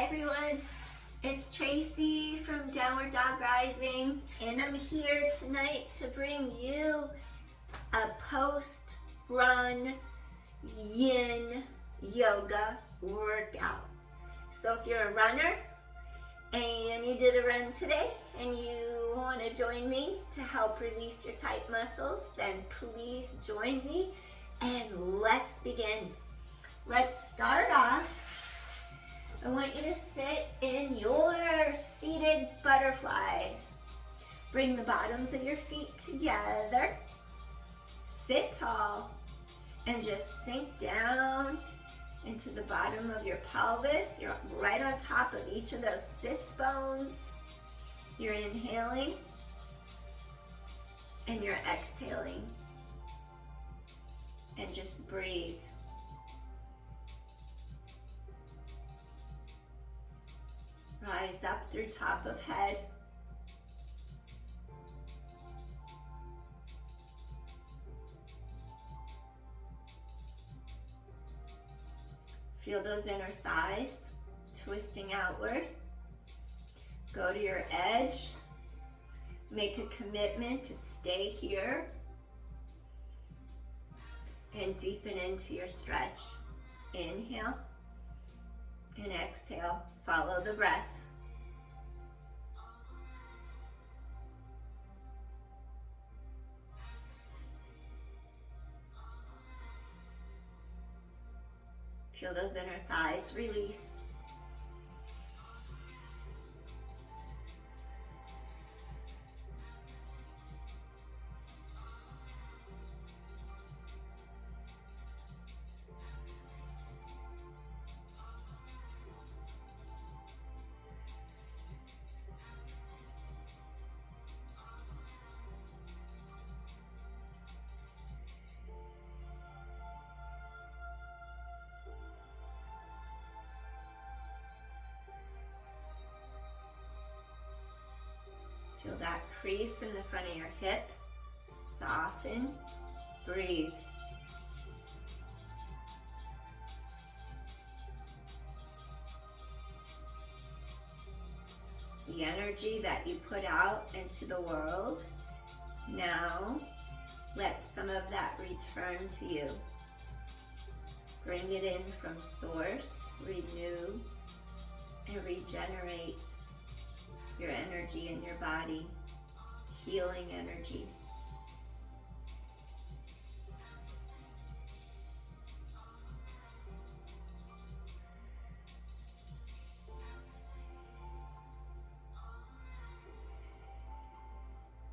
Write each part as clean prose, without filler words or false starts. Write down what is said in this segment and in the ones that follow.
Hi everyone, it's Traci from Downward Dog Rising, and I'm here tonight to bring you a post-run yin yoga workout. So if you're a runner and you did a run today and you want to join me to help release your tight muscles, then please join me and let's begin. Let's start off. I want you to sit in your seated butterfly. Bring the bottoms of your feet together. Sit tall and just sink down into the bottom of your pelvis. You're right on top of each of those sits bones. You're inhaling and you're exhaling. And just breathe. Rise up through top of head. Feel those inner thighs twisting outward. Go to your edge. Make a commitment to stay here. And deepen into your stretch. Inhale and exhale. Follow the breath. Feel those inner thighs release. Feel that crease in the front of your hip. Soften, breathe. The energy that you put out into the world, now let some of that return to you. Bring it in from source, renew, and regenerate your energy in your body, healing energy.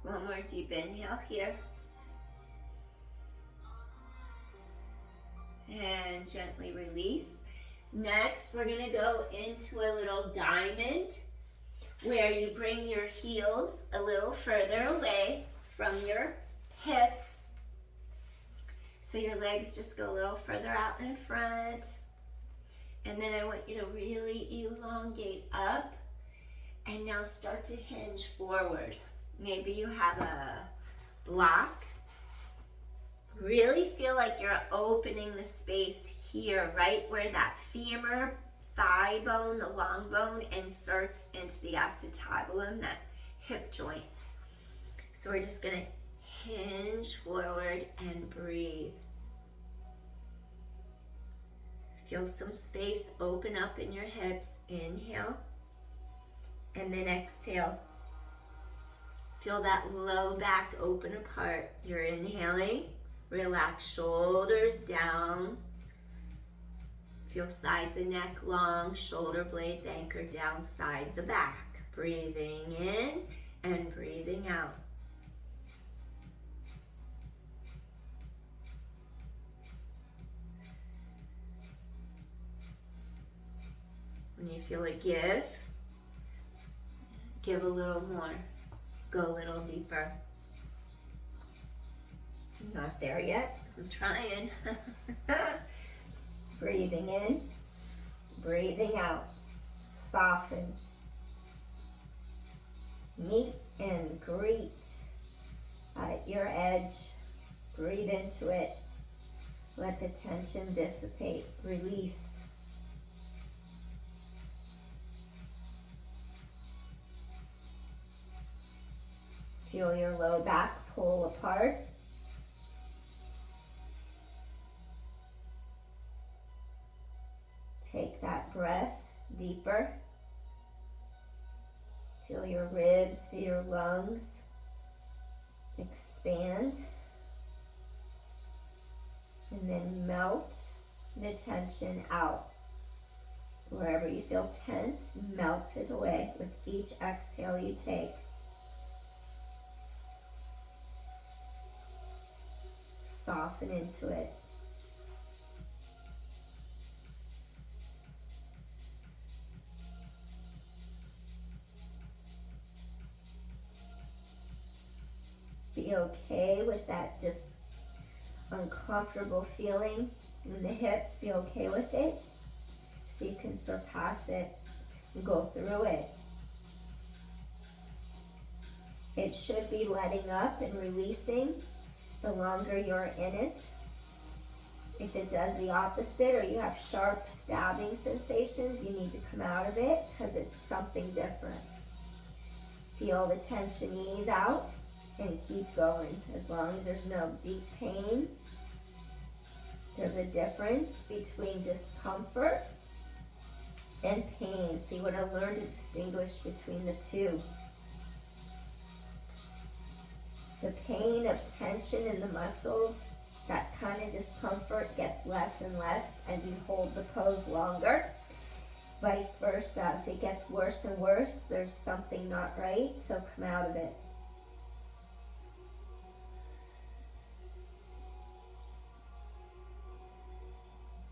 One more deep inhale here. And gently release. Next, we're gonna go into a little diamond, where you bring your heels a little further away from your hips. So your legs just go a little further out in front. And then I want you to really elongate up and now start to hinge forward. Maybe you have a block. Really feel like you're opening the space here, right where that femur thigh bone, the long bone, inserts into the acetabulum, that hip joint. So we're just gonna hinge forward and breathe. Feel some space open up in your hips. Inhale and then exhale. Feel that low back open apart. You're inhaling, relax shoulders down. Feel sides of neck long, shoulder blades anchored down, sides of back. Breathing in and breathing out. When you feel a give a little more. Go a little deeper. I'm not there yet. I'm trying. Breathing in, breathing out. Soften. Meet and greet at your edge. Breathe into it. Let the tension dissipate. Release. Feel your low back pull apart. Take that breath deeper. Feel your ribs, feel your lungs expand. And then melt the tension out. Wherever you feel tense, melt it away with each exhale you take. Soften into it. Be okay with that uncomfortable feeling in the hips. Be okay with it so you can surpass it and go through it. It should be letting up and releasing the longer you're in it. If it does the opposite or you have sharp stabbing sensations, you need to come out of it because it's something different. Feel the tension ease out and keep going. As long as there's no deep pain, there's a difference between discomfort and pain. So you want to learn to distinguish between the two. The pain of tension in the muscles, that kind of discomfort gets less and less as you hold the pose longer. Vice versa, if it gets worse and worse, there's something not right, so come out of it.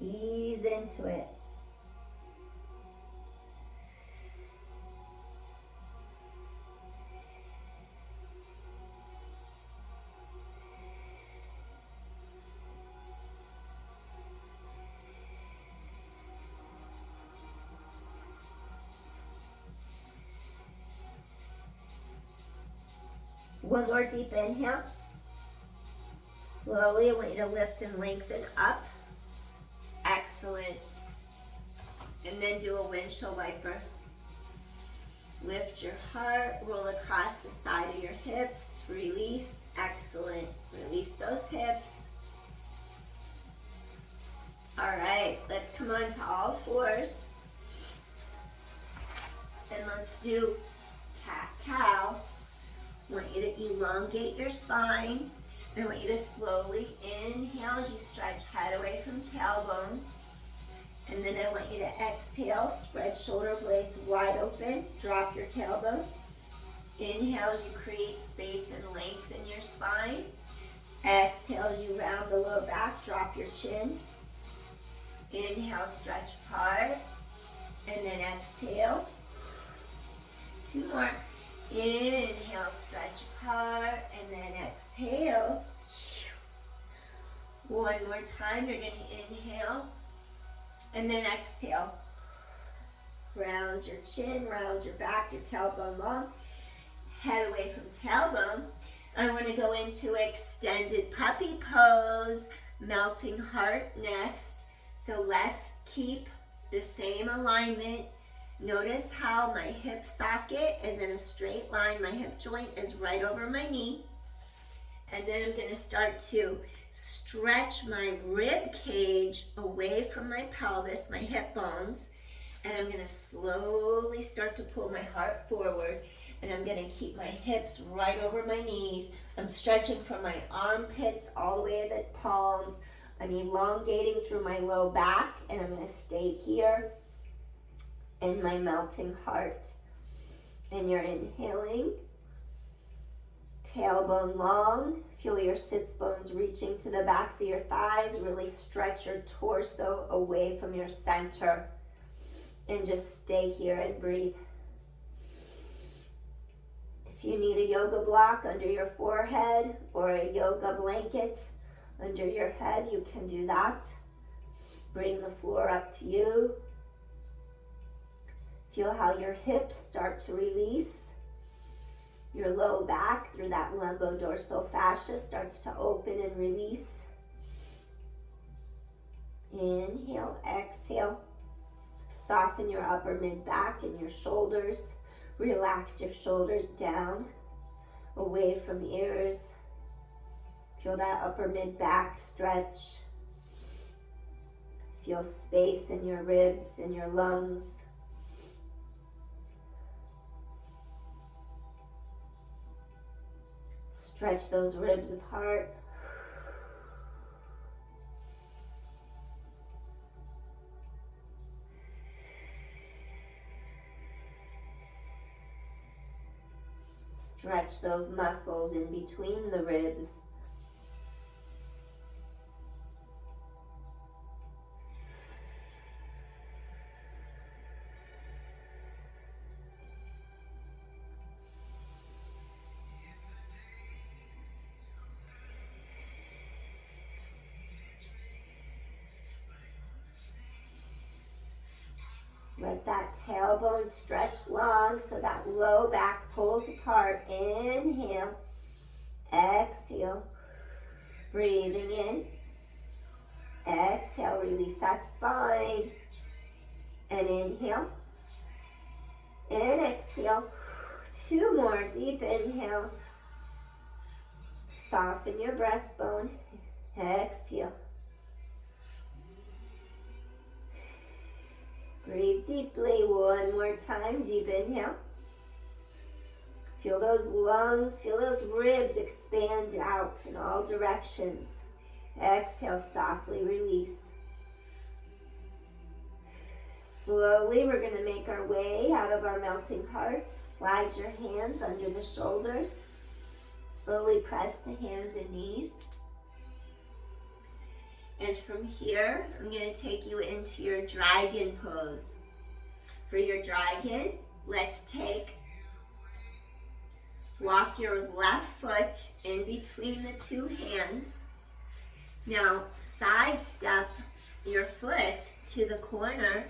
Ease into it. One more deep inhale. Slowly, I want you to lift and lengthen up. Excellent. And then do a windshield wiper. Lift your heart, roll across the side of your hips, release. Excellent. Release those hips. All right, let's come on to all fours. And let's do cat-cow. I want you to elongate your spine. I want you to slowly inhale as you stretch head away from tailbone. And then I want you to exhale, spread shoulder blades wide open, drop your tailbone. Inhale as you create space and length in your spine. Exhale as you round the low back, drop your chin. Inhale, stretch apart. And then exhale. Two more. Inhale, stretch apart, and then exhale. One more time, you're going to inhale, and then exhale. Round your chin, round your back, your tailbone long. Head away from tailbone. I want to go into extended puppy pose, melting heart next. So let's keep the same alignment. Notice how my hip socket is in a straight line. My hip joint is right over my knee. And then I'm going to start to stretch my rib cage away from my pelvis, my hip bones. And I'm going to slowly start to pull my heart forward. And I'm going to keep my hips right over my knees. I'm stretching from my armpits all the way to the palms. I'm elongating through my low back. And I'm going to stay here in my melting heart. And you're inhaling, tailbone long. Feel your sits bones reaching to the backs of your thighs. Really stretch your torso away from your center. And just stay here and breathe. If you need a yoga block under your forehead or a yoga blanket under your head, you can do that. Bring the floor up to you. Feel how your hips start to release. Your low back through that lumbodorsal fascia starts to open and release. Inhale, exhale. Soften your upper mid back and your shoulders. Relax your shoulders down. away from ears. Feel that upper mid-back stretch. Feel space in your ribs and your lungs. Stretch those ribs apart. Stretch those muscles in between the ribs. Let that tailbone stretch long so that low back pulls apart. Inhale. Exhale. Breathing in. Exhale. Release that spine. And inhale. And exhale. 2 more deep inhales. Soften your breastbone. Exhale. Breathe deeply. 1 more time. Deep inhale. Feel those lungs, feel those ribs expand out in all directions. Exhale, softly release. Slowly, we're going to make our way out of our melting heart. Slide your hands under the shoulders. Slowly press to hands and knees. And from here, I'm going to take you into your dragon pose. For your dragon, let's walk your left foot in between the 2 hands. Now, sidestep your foot to the corner,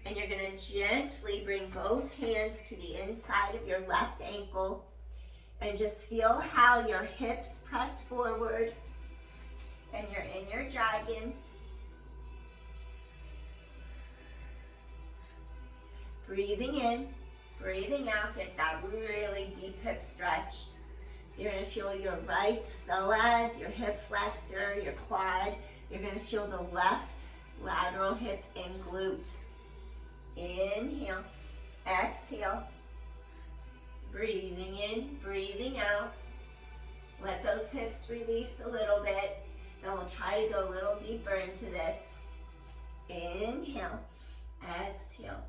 and you're going to gently bring both hands to the inside of your left ankle, and just feel how your hips press forward. And you're in your dragon. Breathing in, breathing out, get that really deep hip stretch. You're going to feel your right psoas, your hip flexor, your quad. You're going to feel the left lateral hip and glute. Inhale, exhale. Breathing in, breathing out. Let those hips release a little bit. Then we'll try to go a little deeper into this. Inhale, exhale.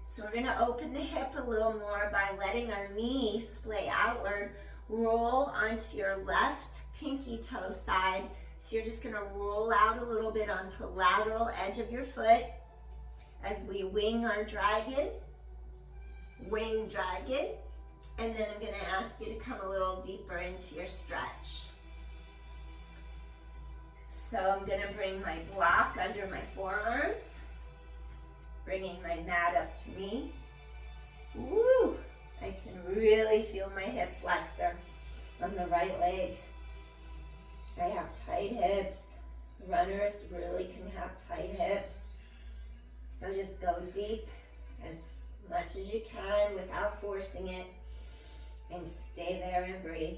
So we're going to open the hip a little more by letting our knee splay outward, roll onto your left pinky toe side. So you're just going to roll out a little bit onto the lateral edge of your foot as we wing our dragon. Wing dragon. And then I'm going to ask you to come a little deeper into your stretch. So I'm going to bring my block under my forearms. Bringing my mat up to me. Woo! I can really feel my hip flexor on the right leg. I have tight hips. Runners really can have tight hips. So just go deep as much as you can without forcing it. And stay there and breathe.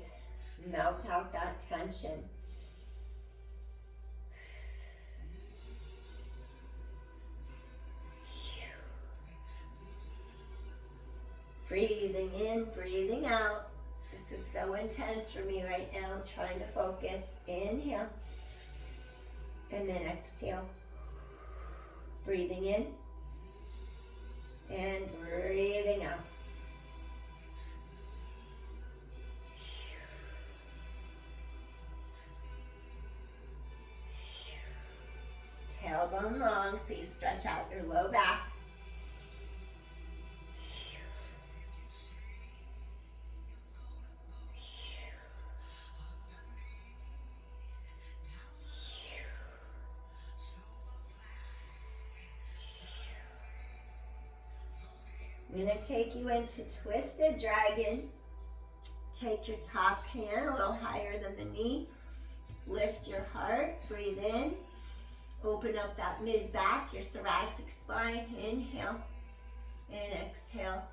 Melt out that tension. Breathing in, breathing out. This is so intense for me right now. I'm trying to focus. Inhale. And then exhale. Breathing in. And breathing out. Tailbone long so you stretch out your low back. I'm going to take you into twisted dragon. Take your top hand a little higher than the knee. Lift your heart, breathe in. Open up that mid-back, your thoracic spine. Inhale and exhale.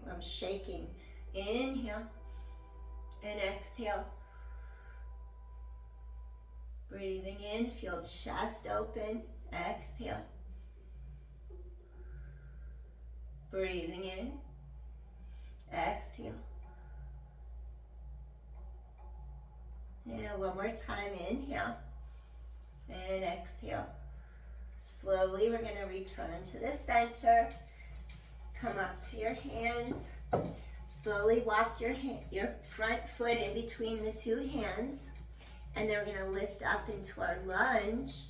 I'm shaking. Inhale and exhale. Breathing in, feel chest open. Exhale. Breathing in. Exhale. And one more time. Inhale and exhale. Slowly, we're going to return to the center. Come up to your hands. Slowly walk your front foot in between the two hands. And then we're going to lift up into our lunge.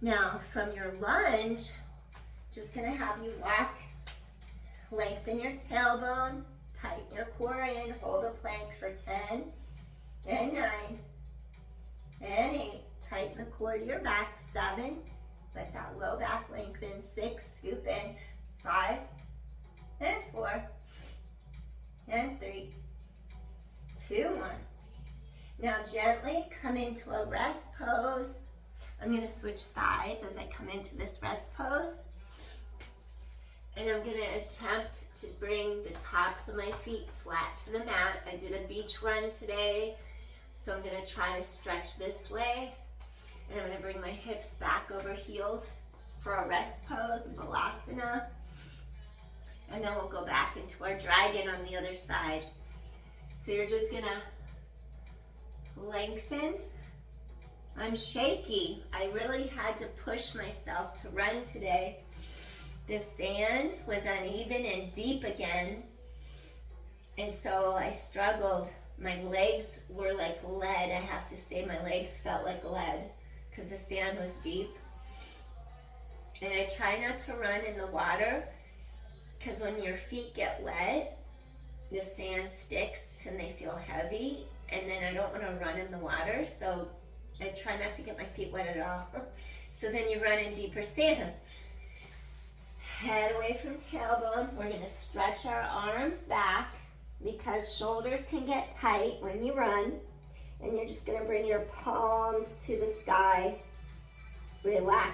Now, from your lunge, just going to have you walk. Lengthen your tailbone. Tighten your core in. Hold a plank for 10 and 9 and 8. Tighten the core to your back. 7. Let that low back lengthen. 6. Scoop in. 5 and 4 and 3, 2, 1. Now gently come into a rest pose. I'm going to switch sides as I come into this rest pose. And I'm going to attempt to bring the tops of my feet flat to the mat. I did a beach run today, so I'm going to try to stretch this way. And I'm going to bring my hips back over heels for a rest pose, balasana. And then we'll go back into our dragon on the other side. So you're just going to lengthen. I'm shaky. I really had to push myself to run today. The sand was uneven and deep again. And so I struggled. My legs were like lead. I have to say my legs felt like lead because the sand was deep. And I try not to run in the water because when your feet get wet, the sand sticks and they feel heavy. And then I don't want to run in the water, so I try not to get my feet wet at all. So then you run in deeper sand. Head away from tailbone. We're going to stretch our arms back because shoulders can get tight when you run. And you're just going to bring your palms to the sky. Relax.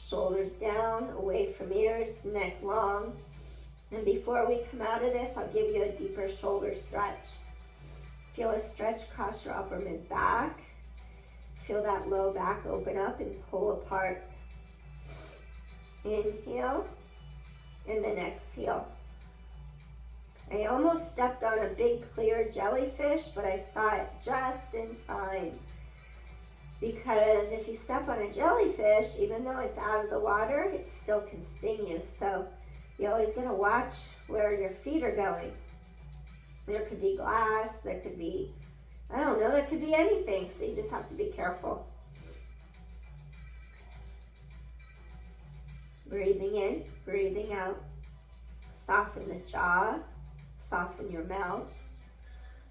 Shoulders down, away from ears, neck long. And before we come out of this, I'll give you a deeper shoulder stretch. Feel a stretch across your upper mid-back. Feel that low back open up and pull apart. Inhale, and then exhale. I almost stepped on a big clear jellyfish, but I saw it just in time. Because if you step on a jellyfish, even though it's out of the water, it still can sting you. So you always gotta watch where your feet are going. There could be glass, there could be, I don't know, there could be anything. So you just have to be careful. Breathing in, breathing out. Soften the jaw, soften your mouth,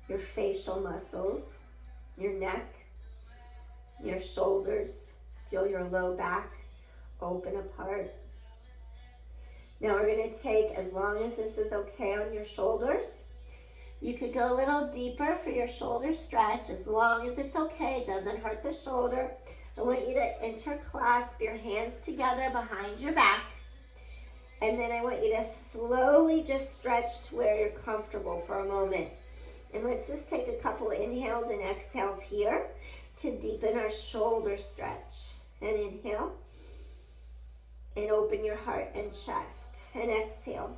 your facial muscles, your neck, your shoulders. Feel your low back open apart. Now we're going to take, as long as this is okay on your shoulders, you could go a little deeper for your shoulder stretch, as long as it's okay, it doesn't hurt the shoulder. I want you to interclasp your hands together behind your back. And then I want you to slowly just stretch to where you're comfortable for a moment. And let's just take a couple inhales and exhales here to deepen our shoulder stretch. And inhale. And open your heart and chest. And exhale.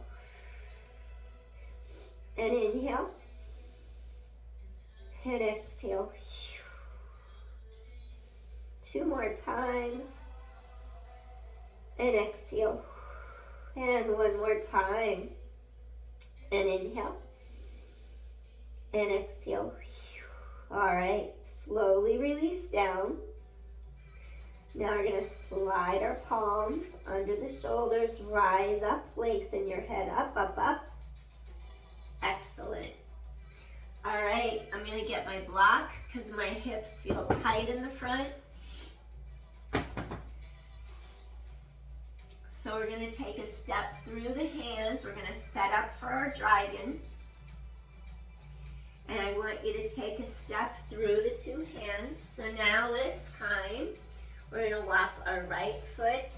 And inhale. And exhale. 2 more times. And exhale. And 1 more time. And inhale. And exhale. All right. Slowly release down. Now we're going to slide our palms under the shoulders. Rise up. Lengthen your head up, up, up. Excellent. All right. I'm going to get my block because my hips feel tight in the front. So So we're going to take a step through the hands. We're going to set up for our dragon. And I want you to take a step through the two hands. So now this time, we're going to walk our right foot.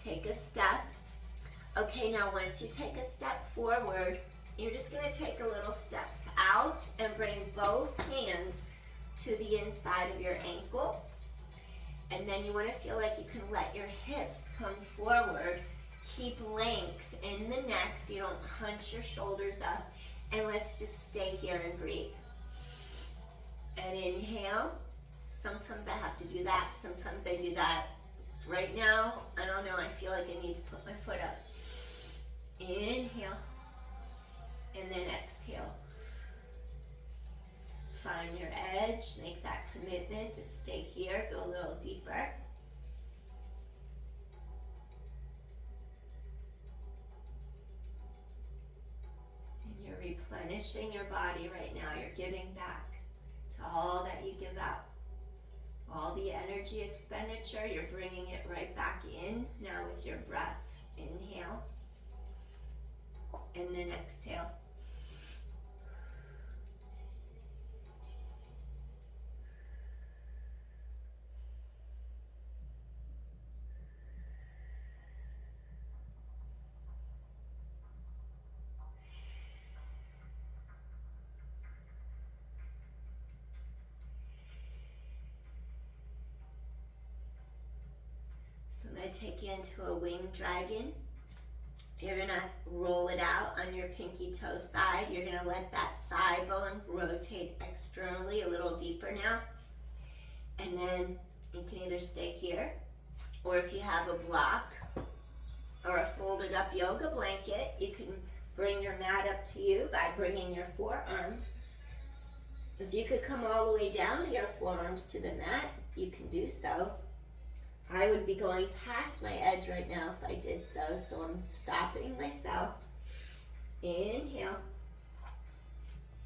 Take a step. Okay, now once you take a step forward, you're just going to take a little steps out and bring both hands to the inside of your ankle. And then you want to feel like you can let your hips come forward. Keep length in the neck so you don't hunch your shoulders up. And let's just stay here and breathe. And inhale. Sometimes I have to do that. Sometimes I do that. Right now, I don't know, I feel like I need to put my foot up. Inhale. And then exhale. Find your edge. Make that commitment to stay here. Go a little deeper. Replenishing your body right now. You're giving back to all that you give out. All the energy expenditure, you're bringing it right back in now with your breath. Inhale. And then exhale. So I'm going to take you into a winged dragon. You're going to roll it out on your pinky toe side. You're going to let that thigh bone rotate externally a little deeper now. And then you can either stay here, or if you have a block or a folded up yoga blanket, you can bring your mat up to you by bringing your forearms. If you could come all the way down your forearms to the mat, you can do so. I would be going past my edge right now if I did so, so I'm stopping myself. Inhale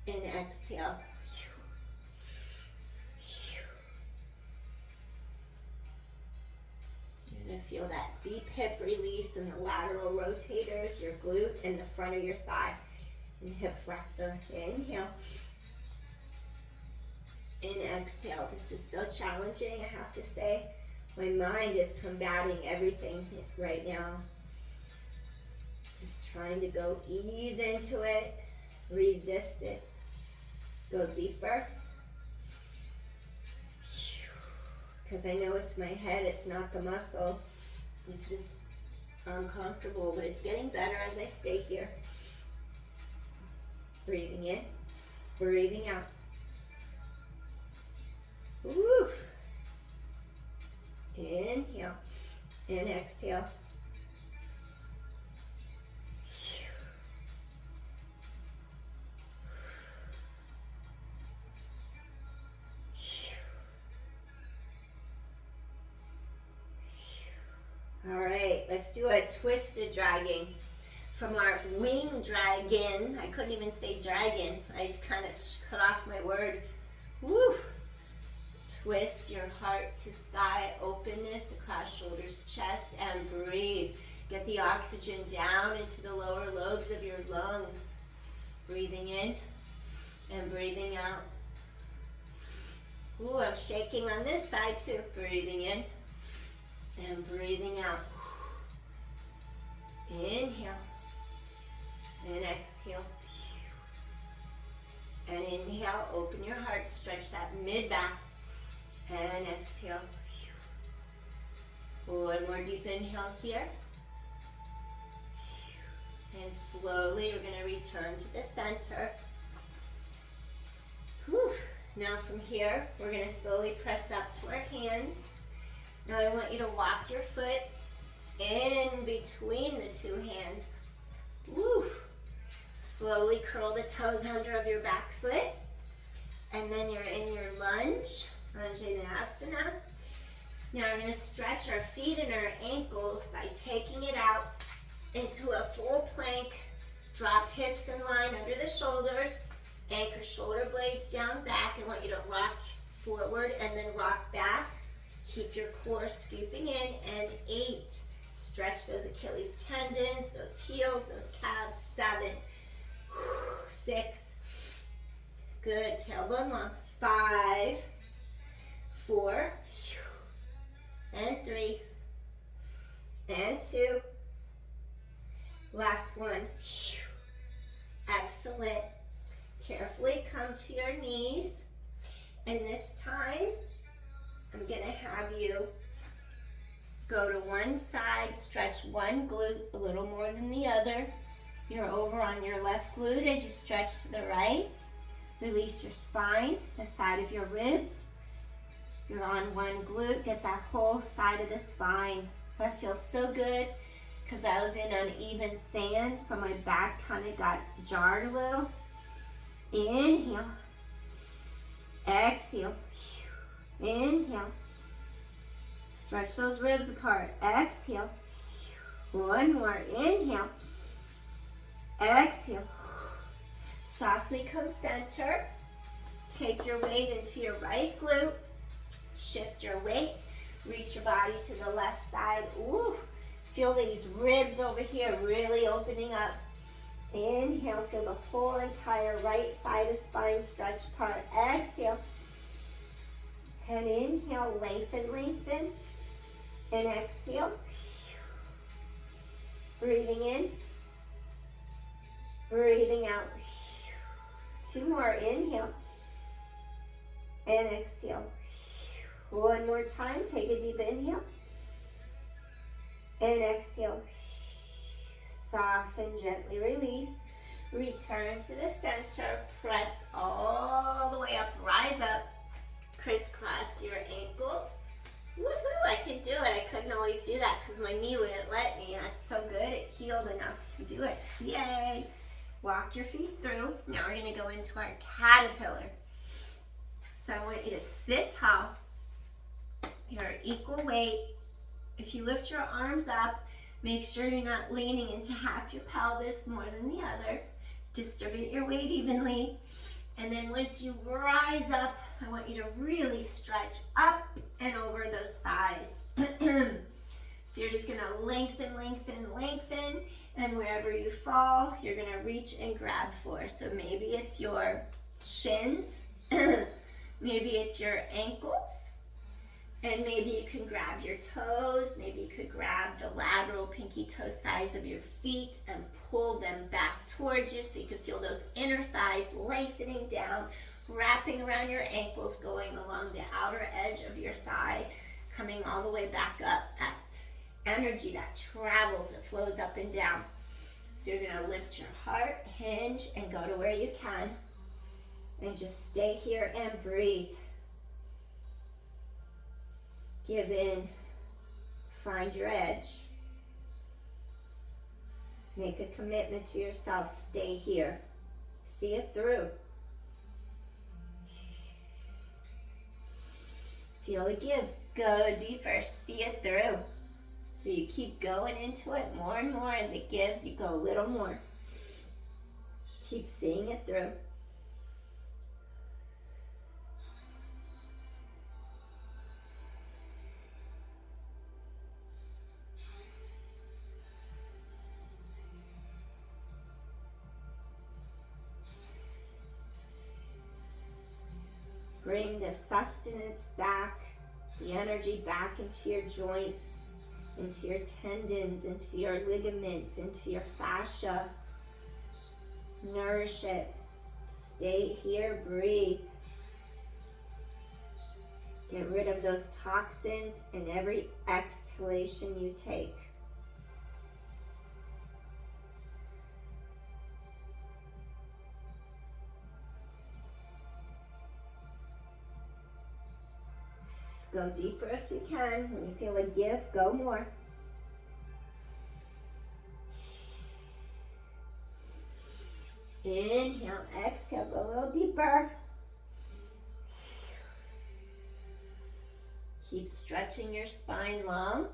and exhale. You're going to feel that deep hip release in the lateral rotators, your glute, and the front of your thigh, and hip flexor. Inhale and exhale. This is so challenging, I have to say. My mind is combating everything right now. Just trying to go ease into it, resist it, go deeper. Because I know it's my head, it's not the muscle. It's just uncomfortable, but it's getting better as I stay here. Breathing in, breathing out. Woo! Inhale and exhale. All right, let's do a twisted dragon. From our wing dragon, I couldn't even say dragon. I just kind of cut off my word. Woo! Twist your heart to thigh openness across shoulders, chest, and breathe. Get the oxygen down into the lower lobes of your lungs. Breathing in and breathing out. Ooh, I'm shaking on this side too. Breathing in and breathing out. Inhale and exhale. And inhale, open your heart, stretch that mid-back. And exhale. One more deep inhale here. And slowly we're going to return to the center. Whew. Now from here, we're going to slowly press up to our hands. Now I want you to walk your foot in between the two hands. Woo. Slowly curl the toes under of your back foot. And then you're in your lunge. Anjaneyasana. Now we're going to stretch our feet and our ankles by taking it out into a full plank. Drop hips in line under the shoulders. Anchor shoulder blades down back. I want you to rock forward and then rock back. Keep your core scooping in. And 8, Stretch those Achilles tendons, those heels, those calves. 7, 6. Good, tailbone long. 5, 4, and 3, and 2. Last one. Excellent. Carefully come to your knees. And this time, I'm going to have you go to one side, stretch one glute a little more than the other. You're over on your left glute as you stretch to the right. Release your spine, the side of your ribs. You're on one glute, get that whole side of the spine. That feels so good because I was in uneven sand, so my back kind of got jarred a little. Inhale. Exhale. Inhale. Stretch those ribs apart. Exhale. One more. Inhale. Exhale. Softly come center. Take your weight into your right glute. Shift your weight. Reach your body to the left side. Ooh. Feel these ribs over here really opening up. Inhale. Feel the whole entire right side of spine stretch apart. Exhale. And inhale. Lengthen, lengthen. And exhale. Breathing in. Breathing out. 2 more. Inhale. And exhale. One more time. Take a deep inhale. And exhale. Soften, gently release. Return to the center. Press all the way up. Rise up. Crisscross your ankles. Woohoo, I can do it. I couldn't always do that because my knee wouldn't let me. That's so good. It healed enough to do it. Yay. Walk your feet through. Now we're going to go into our caterpillar. So I want you to sit tall. You're equal weight. If you lift your arms up, make sure you're not leaning into half your pelvis more than the other. Distribute your weight evenly. And then once you rise up, I want you to really stretch up and over those thighs. So you're just going to lengthen, lengthen, lengthen. And wherever you fall, you're going to reach and grab for. So maybe it's your shins. Maybe it's your ankles. And maybe you can grab your toes. Maybe you could grab the lateral pinky toe sides of your feet and pull them back towards you so you can feel those inner thighs lengthening down, wrapping around your ankles, going along the outer edge of your thigh, coming all the way back up. That energy that travels, it flows up and down. So you're going to lift your heart, hinge, and go to where you can. And just stay here and breathe. Give in. Find your edge. Make a commitment to yourself. Stay here. See it through. Feel the give. Go deeper. See it through. So you keep going into it more and more. As it gives, you go a little more. Keep seeing it through. Bring the sustenance back, the energy back into your joints, into your tendons, into your ligaments, into your fascia. Nourish it. Stay here, breathe. Get rid of those toxins in every exhalation you take. Go deeper if you can. When you feel a give, go more. Inhale, exhale, go a little deeper. Keep stretching your spine long.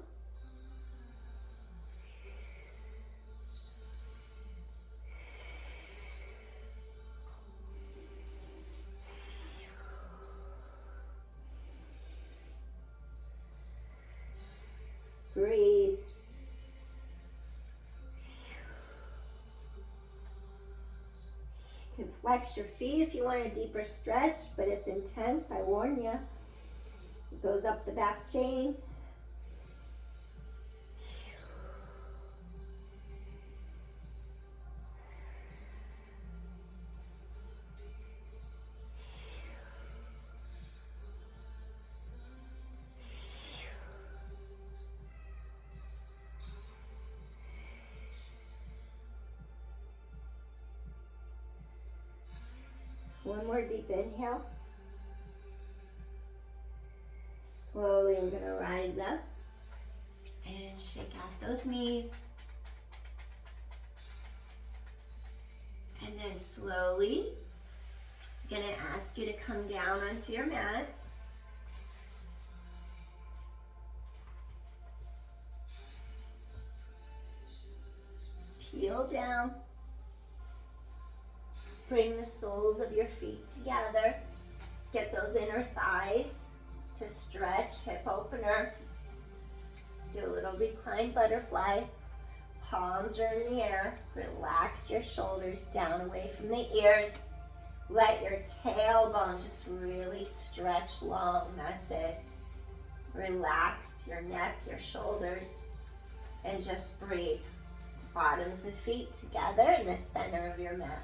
Breathe. flex your feet if you want a deeper stretch, but it's intense, I warn you. It goes up the back chain. One more deep inhale. Slowly we're going to rise up and shake out those knees. And then slowly, I'm going to ask you to come down onto your mat. Peel down. Bring the soles of your feet together. Get those inner thighs to stretch, hip opener. Let's do a little reclined butterfly. Palms are in the air. Relax your shoulders down away from the ears. Let your tailbone just really stretch long. That's it. Relax your neck, your shoulders, and just breathe. Bottoms of feet together in the center of your mat.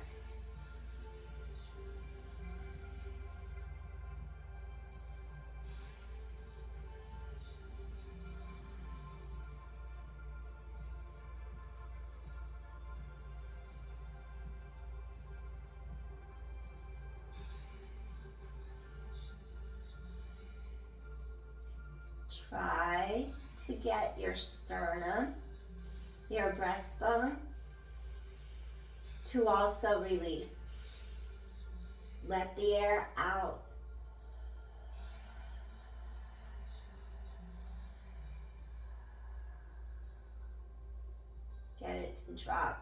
Try to get your sternum, your breastbone, to also release. Let the air out. Get it to drop.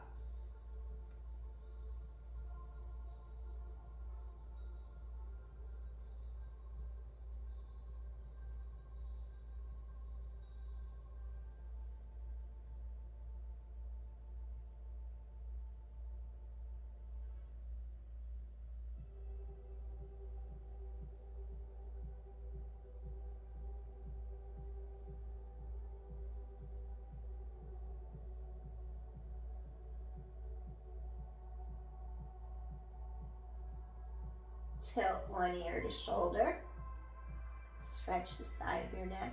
Tilt one ear to shoulder. Stretch the side of your neck.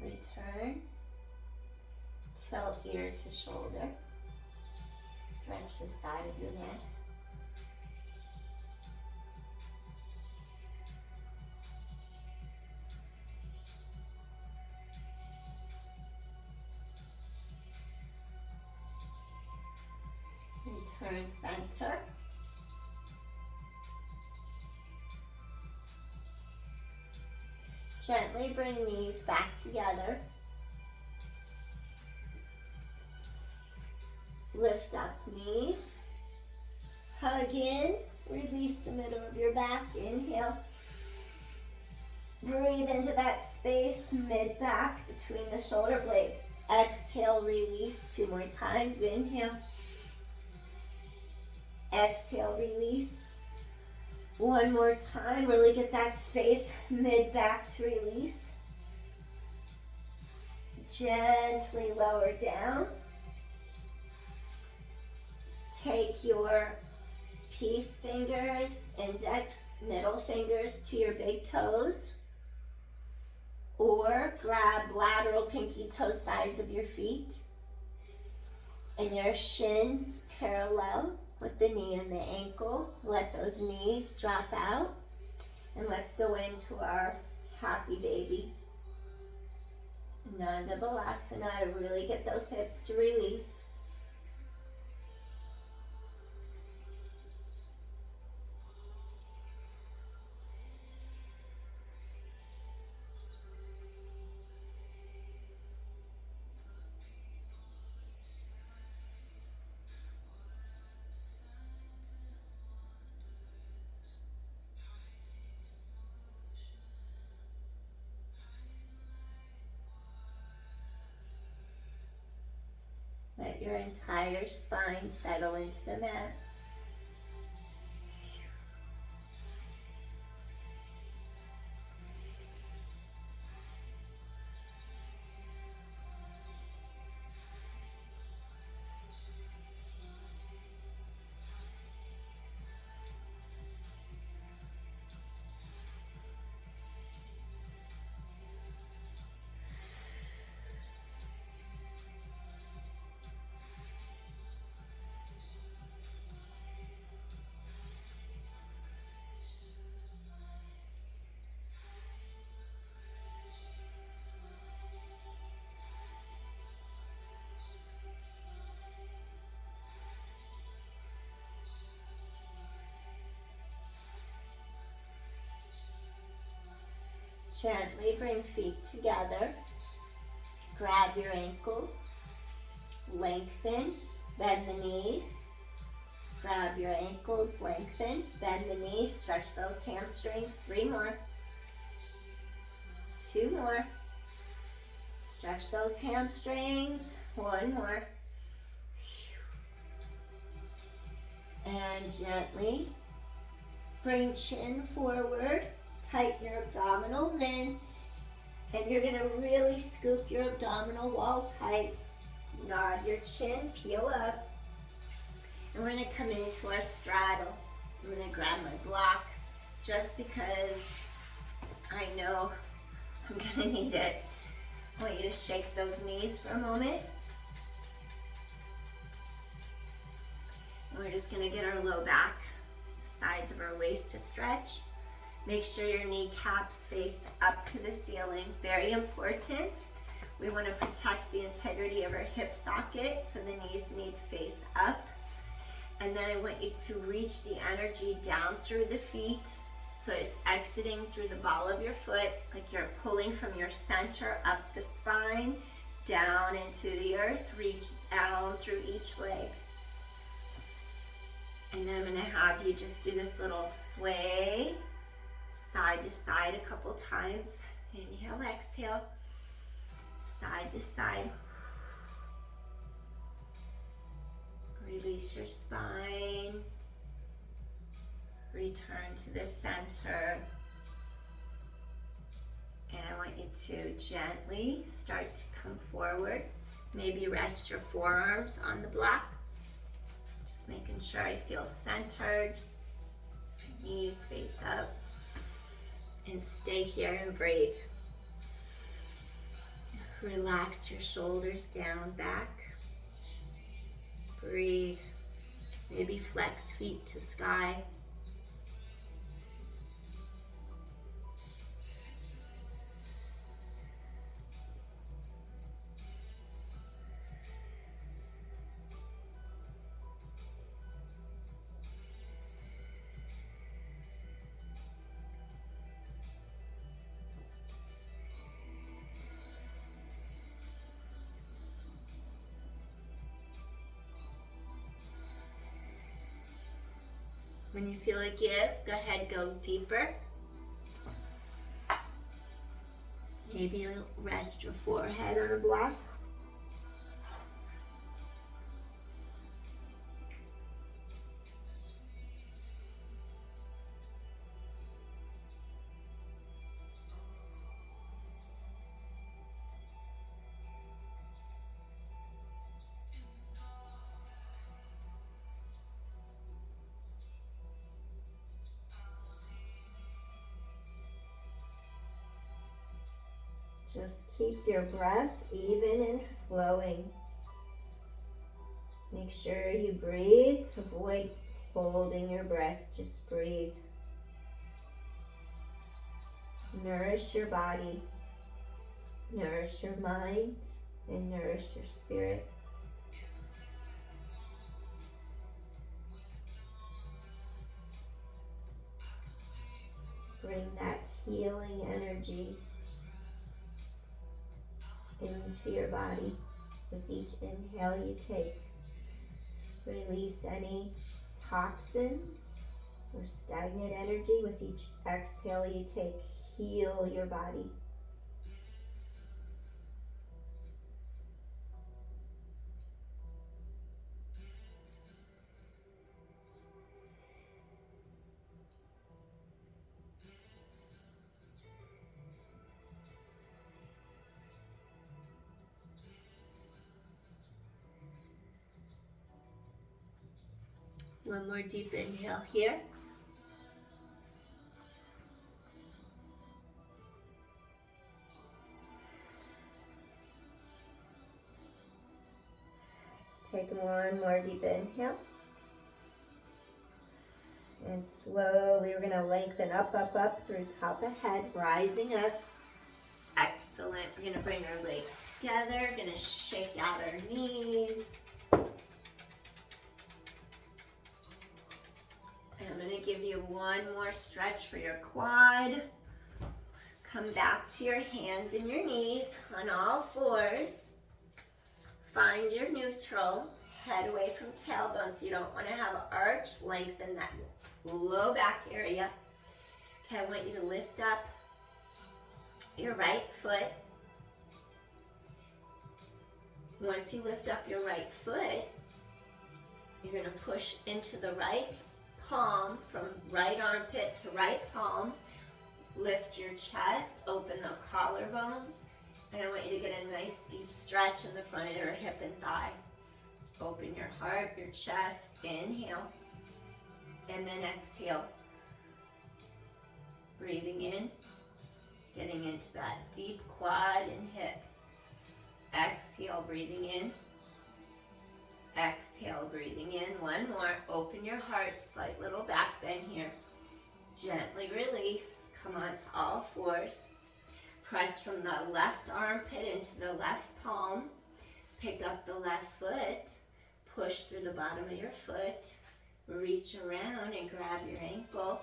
Return. Tilt ear to shoulder. Stretch the side of your neck. Return center. Gently bring knees back together. Lift up knees. Hug in. Release the middle of your back. Inhale. Breathe into that space mid-back between the shoulder blades. Exhale, release 2 more times. Inhale. Exhale, release. 1 more time. Really get that space mid-back to release. Gently lower down. Take your peace fingers, index, middle fingers to your big toes. Or grab lateral pinky toe sides of your feet. And your shins parallel with the knee and the ankle. Let those knees drop out. And let's go into our happy baby. Nanda Balasana. Really get those hips to release. entire spine settle into the mat. Gently bring feet together. Grab your ankles. Lengthen. Bend the knees. Grab your ankles. Lengthen. Bend the knees. Stretch those hamstrings. 3 more. 2 more. Stretch those hamstrings. 1 more. And gently bring chin forward. Tighten your abdominals in, and you're going to really scoop your abdominal wall tight. Nod your chin, peel up, and we're going to come into our straddle. I'm going to grab my block just because I know I'm going to need it. I want you to shake those knees for a moment. And we're just going to get our low back, sides of our waist to stretch. Make sure your kneecaps face up to the ceiling. Very important. We want to protect the integrity of our hip socket, so the knees need to face up. And then I want you to reach the energy down through the feet, so it's exiting through the ball of your foot, like you're pulling from your center up the spine, down into the earth. Reach down through each leg. And then I'm going to have you just do this little sway, side to side a couple times. Inhale, exhale, side to side. Release your spine. Return to the center. And I want you to gently start to come forward. Maybe rest your forearms on the block. Just making sure I feel centered. Knees face up. And stay here and breathe. Relax your shoulders down, back. Breathe. Maybe flex feet to sky. When you feel a give, go ahead, go deeper. Maybe you'll rest your forehead on a block. Just keep your breath even and flowing. Make sure you breathe. Avoid holding your breath. Just breathe. Nourish your body. Nourish your mind. And nourish your spirit. Bring that healing energy into your body with each inhale you take. Release any toxins or stagnant energy with each exhale you take. Heal your body. One more deep inhale here. Take one more deep inhale. And slowly we're going to lengthen up, up, up through top of head, rising up. Excellent. We're going to bring our legs together. Going to shake out our knees. And I'm going to give you one more stretch for your quad. Come back to your hands and your knees on all fours. Find your neutral. Head away from tailbone, so you don't want to have an arch. Lengthen that low back area. Okay, I want you to lift up your right foot. Once you lift up your right foot, you're going to push into the right palm, from right armpit to right palm. Lift your chest, open the collarbones, and I want you to get a nice deep stretch in the front of your hip and thigh. Open your heart, your chest, inhale, and then exhale. Breathing in, getting into that deep quad and hip. Exhale, breathing in. Exhale, breathing in. One more. Open your heart, slight little back bend here. Gently release. Come on to all fours. Press from the left armpit into the left palm. Pick up the left foot. Push through the bottom of your foot. Reach around and grab your ankle.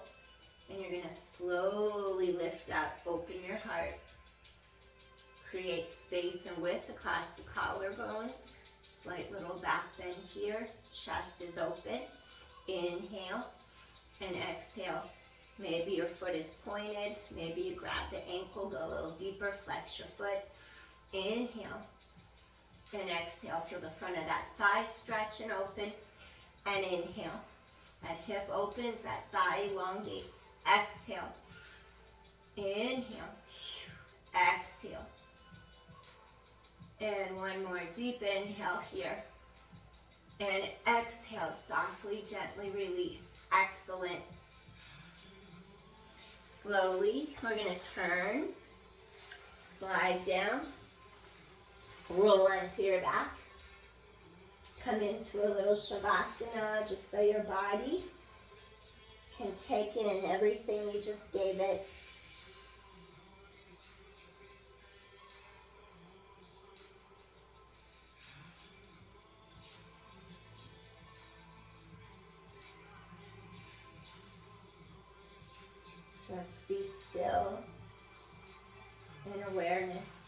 And you're going to slowly lift up. Open your heart. Create space and width across the collarbones. Slight little back bend here. Chest is open. Inhale and exhale. Maybe your foot is pointed. Maybe you grab the ankle, go a little deeper, flex your foot. Inhale and exhale. Feel the front of that thigh stretch and open. And inhale. That hip opens, that thigh elongates. Exhale. Inhale. Exhale. And one more deep inhale here. And exhale, softly, gently release. Excellent. Slowly, we're going to turn, slide down, roll onto your back. Come into a little shavasana, just so your body can take in everything you just gave it. Just be still in awareness.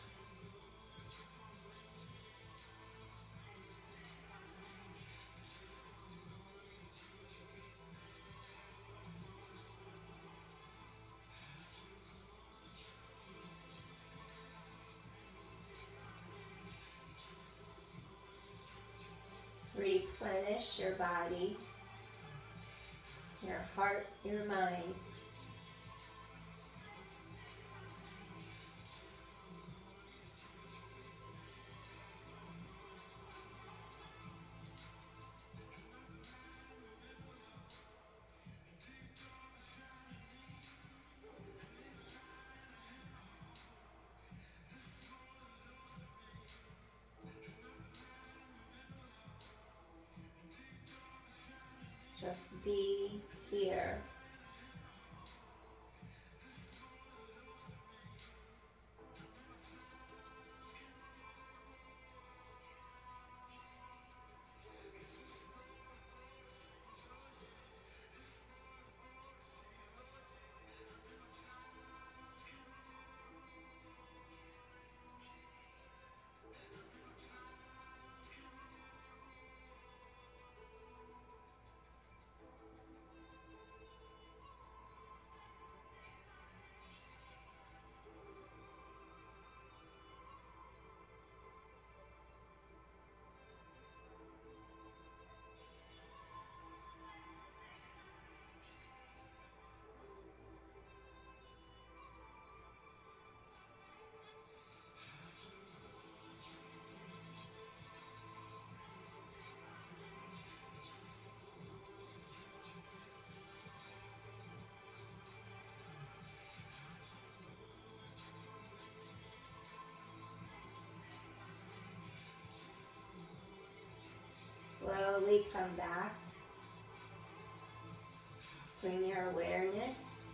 Replenish your body, your heart, your mind. Just be here. come back. Bring your awareness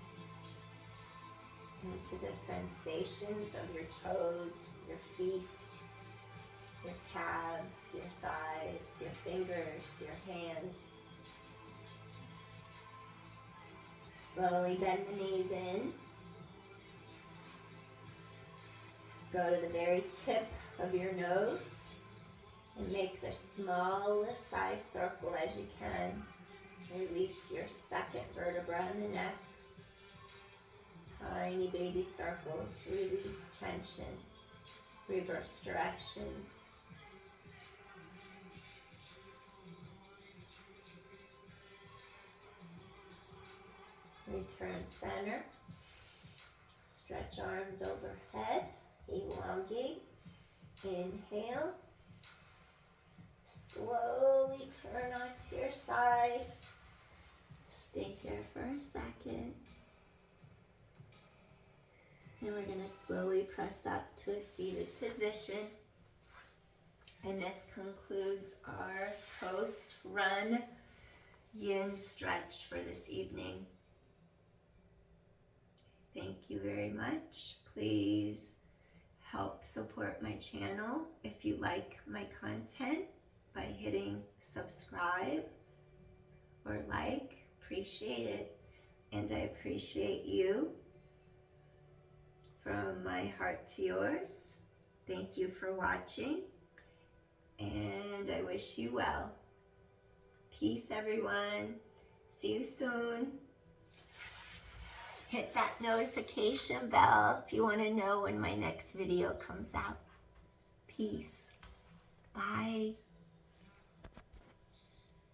into the sensations of your toes, your feet, your calves, your thighs, your fingers, your hands. Slowly bend the knees in. Go to the very tip of your nose and make the smallest size circle as you can. Release your second vertebra in the neck. Tiny baby circles. Release tension. Reverse directions. Return center. Stretch arms overhead. Elongate. Inhale. Slowly turn onto your side. Stay here for a second. And we're going to slowly press up to a seated position. And this concludes our post-run yin stretch for this evening. Thank you very much. Please help support my channel if you like my content by hitting subscribe or like. Appreciate it. And I appreciate you. From my heart to yours, thank you for watching, and I wish you well. Peace, everyone. See you soon. Hit that notification bell if you want to know when my next video comes out. Peace. Bye.